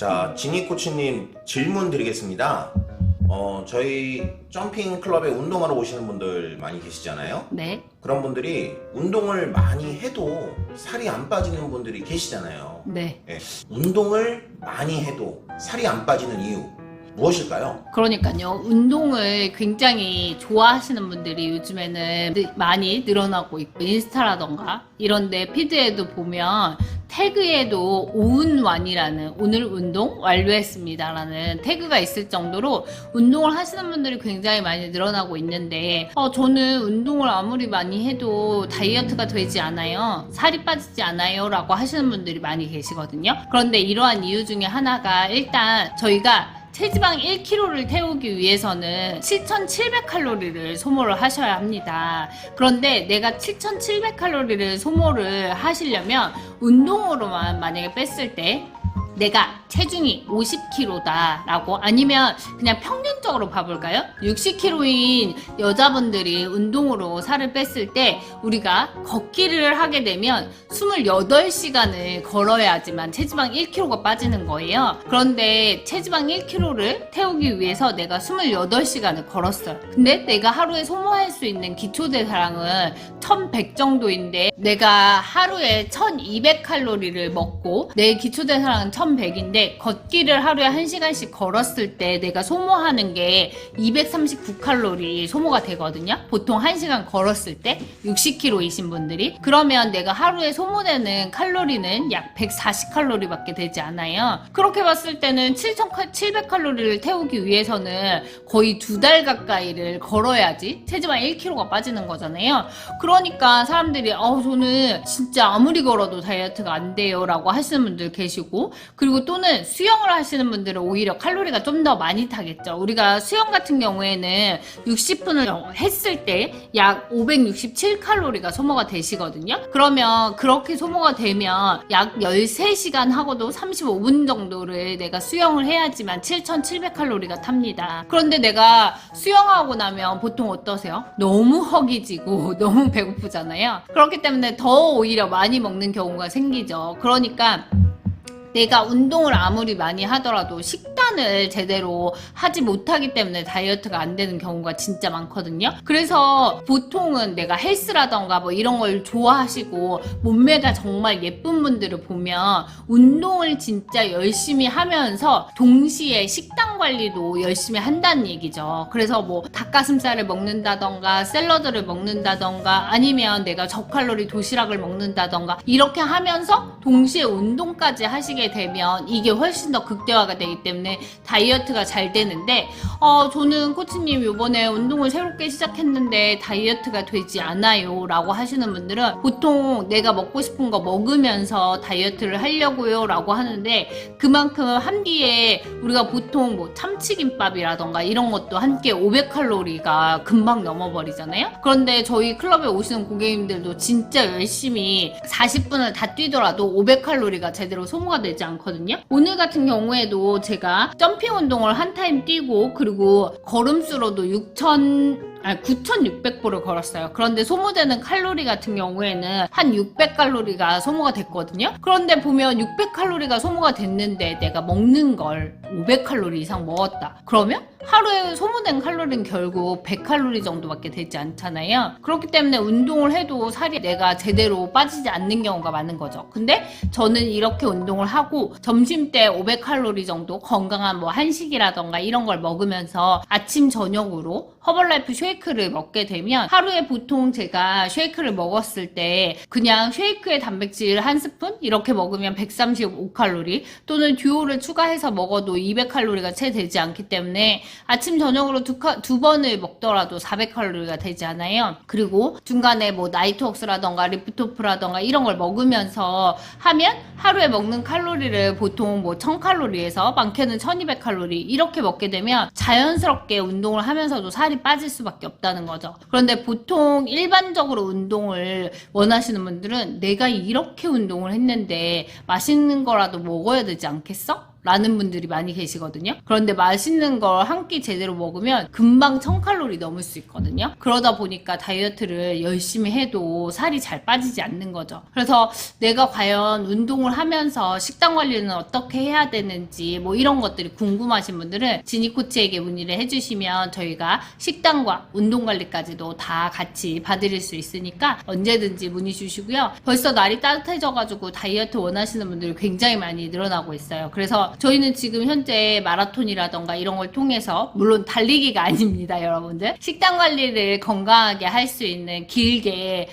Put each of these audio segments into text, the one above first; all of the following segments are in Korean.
자, 지니 코치님 질문 드리겠습니다. 저희 점핑 클럽에 운동하러 오시는 분들 많이 계시잖아요. 네. 그런 분들이 운동을 많이 해도 살이 안 빠지는 분들이 계시잖아요. 네. 예, 운동을 많이 해도 살이 안 빠지는 이유 무엇일까요? 그러니까요. 운동을 굉장히 좋아하시는 분들이 요즘에는 많이 늘어나고 있고, 인스타라던가 이런데 피드에도 보면 태그에도 오운완이라는 오늘 운동 완료했습니다 라는 태그가 있을 정도로 운동을 하시는 분들이 굉장히 많이 늘어나고 있는데, 저는 운동을 아무리 많이 해도 다이어트가 되지 않아요, 살이 빠지지 않아요 라고 하시는 분들이 많이 계시거든요. 그런데 이러한 이유 중에 하나가, 일단 저희가 체지방 1kg를 태우기 위해서는 7,700칼로리를 소모를 하셔야 합니다. 그런데 내가 7,700칼로리를 소모를 하시려면 운동으로만 만약에 뺐을 때 내가 체중이 50kg다 라고, 아니면 그냥 평균적으로 봐볼까요? 60kg인 여자분들이 운동으로 살을 뺐을 때 우리가 걷기를 하게 되면 28시간을 걸어야지만 체지방 1kg가 빠지는 거예요. 그런데 체지방 1kg를 태우기 위해서 내가 28시간을 걸었어요. 근데 내가 하루에 소모할 수 있는 기초대사량은 1100 정도인데 내가 하루에 1200칼로리를 먹고 내 기초대사량은 1100인데 걷기를 하루에 1시간씩 걸었을 때 내가 소모하는 게 239칼로리 소모가 되거든요. 보통 1시간 걸었을 때 60kg이신 분들이. 그러면 내가 하루에 소모되는 칼로리는 약 140칼로리 밖에 되지 않아요. 그렇게 봤을 때는 7700칼로리를 태우기 위해서는 거의 2달 가까이를 걸어야지 체지방 1kg가 빠지는 거잖아요. 그러니까 사람들이 저는 진짜 아무리 걸어도 다이어트가 안 돼요 라고 하시는 분들 계시고, 그리고 또는 수영을 하시는 분들은 오히려 칼로리가 좀 더 많이 타겠죠. 우리가 수영 같은 경우에는 60분을 했을 때 약 567칼로리가 소모가 되시거든요. 그러면 그렇게 소모가 되면 약 13시간 하고도 35분 정도를 내가 수영을 해야지만 7,700칼로리가 탑니다. 그런데 내가 수영하고 나면 보통 어떠세요? 너무 허기지고 너무 배고프잖아요. 그렇기 때문에 더 오히려 많이 먹는 경우가 생기죠. 그러니까 내가 운동을 아무리 많이 하더라도 식단을 제대로 하지 못하기 때문에 다이어트가 안 되는 경우가 진짜 많거든요. 그래서 보통은 내가 헬스라던가 뭐 이런 걸 좋아하시고 몸매가 정말 예쁜 분들을 보면 운동을 진짜 열심히 하면서 동시에 식단 관리도 열심히 한다는 얘기죠. 그래서 뭐 닭가슴살을 먹는다던가 샐러드를 먹는다던가 아니면 내가 저칼로리 도시락을 먹는다던가 이렇게 하면서 동시에 운동까지 하시게 되면 이게 훨씬 더 극대화가 되기 때문에 다이어트가 잘 되는데, 저는 코치님 요번에 운동을 새롭게 시작했는데 다이어트가 되지 않아요 라고 하시는 분들은 보통 내가 먹고 싶은 거 먹으면서 다이어트를 하려고요 라고 하는데, 그만큼 한 끼에 우리가 보통 뭐 참치김밥이라던가 이런 것도 한 끼에 500칼로리가 금방 넘어버리잖아요. 그런데 저희 클럽에 오시는 고객님들도 진짜 열심히 40분을 다 뛰더라도 500칼로리가 제대로 소모가 되지 않거든요. 오늘 같은 경우에도 제가 점핑 운동을 한 타임 뛰고, 그리고 걸음수로도 9,600보를 걸었어요. 그런데 소모되는 칼로리 같은 경우에는 한 600칼로리가 소모가 됐거든요. 그런데 보면 600칼로리가 소모가 됐는데 내가 먹는 걸 500칼로리 이상 먹었다. 그러면 하루에 소모된 칼로리는 결국 100칼로리 정도밖에 되지 않잖아요. 그렇기 때문에 운동을 해도 살이 내가 제대로 빠지지 않는 경우가 많은 거죠. 근데 저는 이렇게 운동을 하고 점심때 500칼로리 정도 건강한 뭐 한식이라던가 이런 걸 먹으면서 아침 저녁으로 허벌라이프 쉐이크를 먹게 되면 하루에 보통 제가 쉐이크를 먹었을 때 그냥 쉐이크에 단백질 한 스푼 이렇게 먹으면 135칼로리, 또는 듀오를 추가해서 먹어도 200칼로리가 채 되지 않기 때문에 아침 저녁으로 두 번을 먹더라도 400칼로리가 되지 않아요. 그리고 중간에 뭐 나이트웍스라던가 리프토프라던가 이런 걸 먹으면서 하면 하루에 먹는 칼로리를 보통 뭐 1000칼로리에서 많게는 1200칼로리 이렇게 먹게 되면 자연스럽게 운동을 하면서도 살이 빠질 수밖에 없다는 거죠. 그런데 보통 일반적으로 운동을 원하시는 분들은 내가 이렇게 운동을 했는데 맛있는 거라도 먹어야 되지 않겠어? 라는 분들이 많이 계시거든요. 그런데 맛있는 걸 한 끼 제대로 먹으면 금방 1000칼로리 넘을 수 있거든요. 그러다 보니까 다이어트를 열심히 해도 살이 잘 빠지지 않는 거죠. 그래서 내가 과연 운동을 하면서 식단 관리는 어떻게 해야 되는지 뭐 이런 것들이 궁금하신 분들은 지니 코치에게 문의를 해주시면 저희가 식단과 운동 관리까지도 다 같이 봐드릴 수 있으니까 언제든지 문의 주시고요. 벌써 날이 따뜻해져가지고 다이어트 원하시는 분들이 굉장히 많이 늘어나고 있어요. 그래서 저희는 지금 현재 마라톤이라던가 이런 걸 통해서 물론 달리기가 아닙니다, 여러분들. 식단 관리를 건강하게 할 수 있는 길게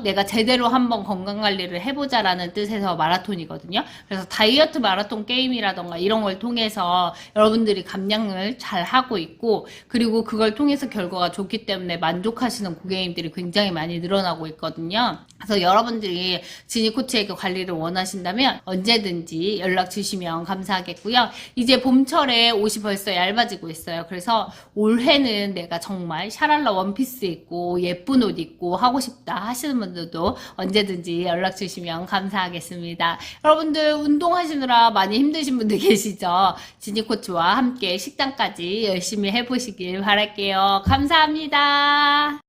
내가 제대로 한번 건강 관리를 해보자라는 뜻에서 마라톤이거든요. 그래서 다이어트 마라톤 게임이라던가 이런 걸 통해서 여러분들이 감량을 잘 하고 있고 그리고 그걸 통해서 결과가 좋기 때문에 만족하시는 고객님들이 굉장히 많이 늘어나고 있거든요. 그래서 여러분들이 지니 코치에게 관리를 원하신다면 언제든지 연락 주시면 감사하겠고요. 이제 봄철에 옷이 벌써 얇아지고 있어요. 그래서 올해는 내가 정말 샤랄라 원피스 입고 예쁜 옷 입고 하고 싶다 하시는 분들도 언제든지 연락 주시면 감사하겠습니다. 여러분들 운동하시느라 많이 힘드신 분들 계시죠? 지니 코치와 함께 식단까지 열심히 해보시길 바랄게요. 감사합니다.